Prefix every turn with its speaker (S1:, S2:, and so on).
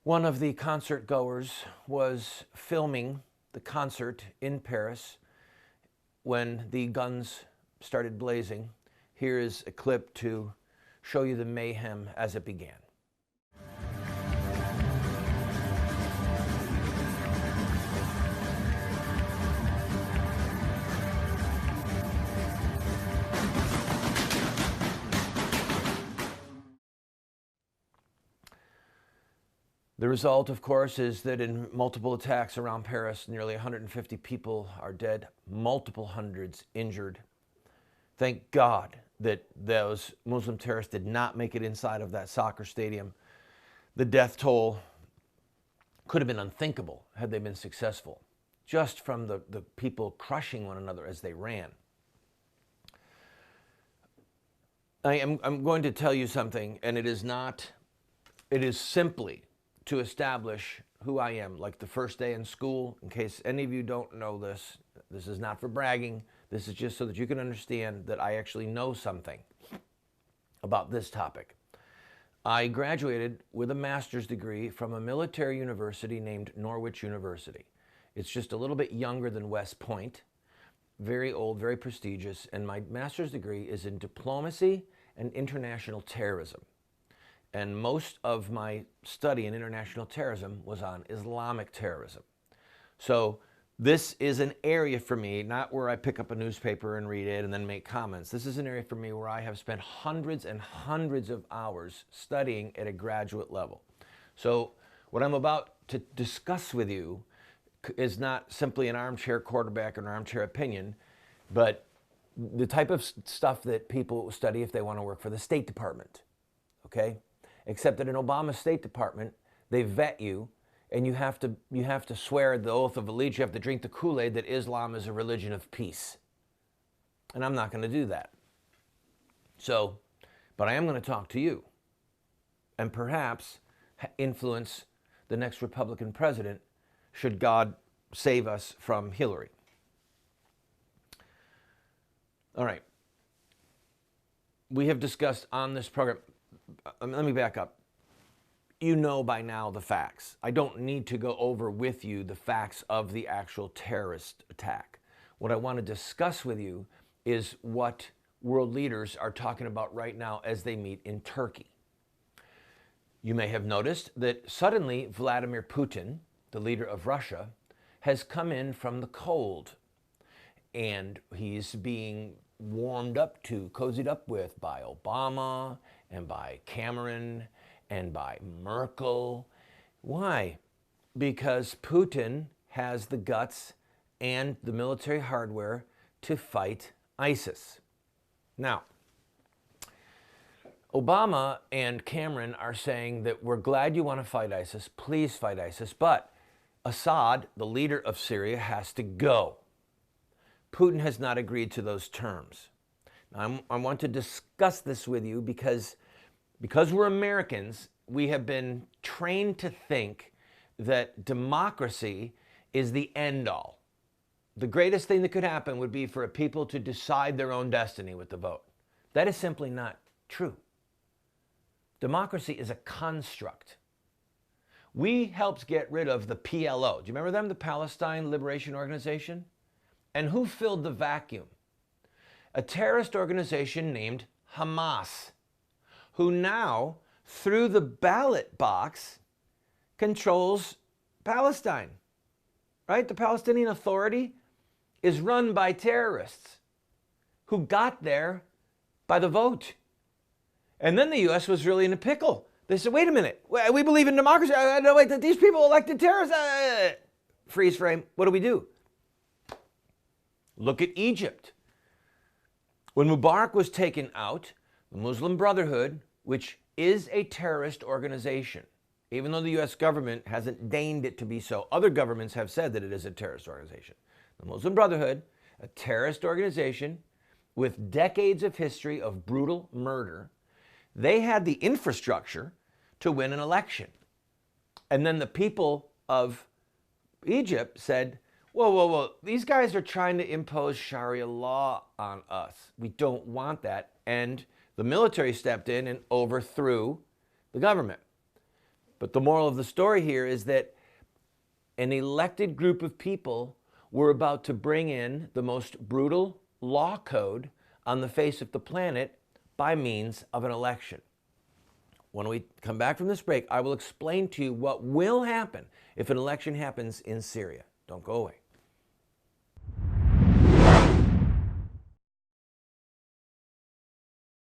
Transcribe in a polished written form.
S1: One of the concert goers was filming the concert in Paris when the guns started blazing. Here is a clip to show you the mayhem as it began. The result, of course, is that in multiple attacks around Paris, nearly 150 people are dead, multiple hundreds injured. Thank God that those Muslim terrorists did not make it inside of that soccer stadium. The death toll could have been unthinkable had they been successful, just from the people crushing one another as they ran. I'm going to tell you something, and it is simply to establish who I am, like the first day in school. In case any of you don't know this, this is not for bragging. This is just so that you can understand that I actually know something about this topic. I graduated with a master's degree from a military university named Norwich University. It's just a little bit younger than West Point, very old, very prestigious, and my master's degree is in diplomacy and international terrorism. And most of my study in international terrorism was on Islamic terrorism. So this is an area for me, not where I pick up a newspaper and read it and then make comments. This is an area for me where I have spent hundreds and hundreds of hours studying at a graduate level. So what I'm about to discuss with you is not simply an armchair quarterback or an armchair opinion, but the type of stuff that people study if they want to work for the State Department, okay? Except that in Obama's State Department, they vet you, and you have to swear the oath of allegiance. You have to drink the Kool-Aid that Islam is a religion of peace. And I'm not going to do that. So, but I am going to talk to you, and perhaps influence the next Republican president, should God save us from Hillary. All right. We have discussed on this program. Let me back up. You know by now the facts. I don't need to go over with you the facts of the actual terrorist attack. What I want to discuss with you is what world leaders are talking about right now as they meet in Turkey. You may have noticed that suddenly Vladimir Putin, the leader of Russia, has come in from the cold, and he's being warmed up to, cozied up with by Obama and by Cameron and by Merkel. Why? Because Putin has the guts and the military hardware to fight ISIS. Now, Obama and Cameron are saying that we're glad you want to fight ISIS, please fight ISIS, but Assad, the leader of Syria, has to go. Putin has not agreed to those terms. Now, I want to discuss this with you because we're Americans, we have been trained to think that democracy is the end all. The greatest thing that could happen would be for a people to decide their own destiny with the vote. That is simply not true. Democracy is a construct. We helped get rid of the PLO. Do you remember them, the Palestine Liberation Organization? And who filled the vacuum? A terrorist organization named Hamas, who now, through the ballot box, controls Palestine, right? The Palestinian Authority is run by terrorists who got there by the vote. And then the U.S. was really in a pickle. They said, wait a minute, we believe in democracy. No, wait, these people elected terrorists. Freeze frame, what do? Look at Egypt. When Mubarak was taken out, the Muslim Brotherhood, which is a terrorist organization, even though the U.S. government hasn't deigned it to be so, other governments have said that it is a terrorist organization. The Muslim Brotherhood, a terrorist organization with decades of history of brutal murder, they had the infrastructure to win an election. And then the people of Egypt said, whoa, these guys are trying to impose Sharia law on us. We don't want that. And the military stepped in and overthrew the government. But the moral of the story here is that an elected group of people were about to bring in the most brutal law code on the face of the planet by means of an election. When we come back from this break, I will explain to you what will happen if an election happens in Syria. Don't go away.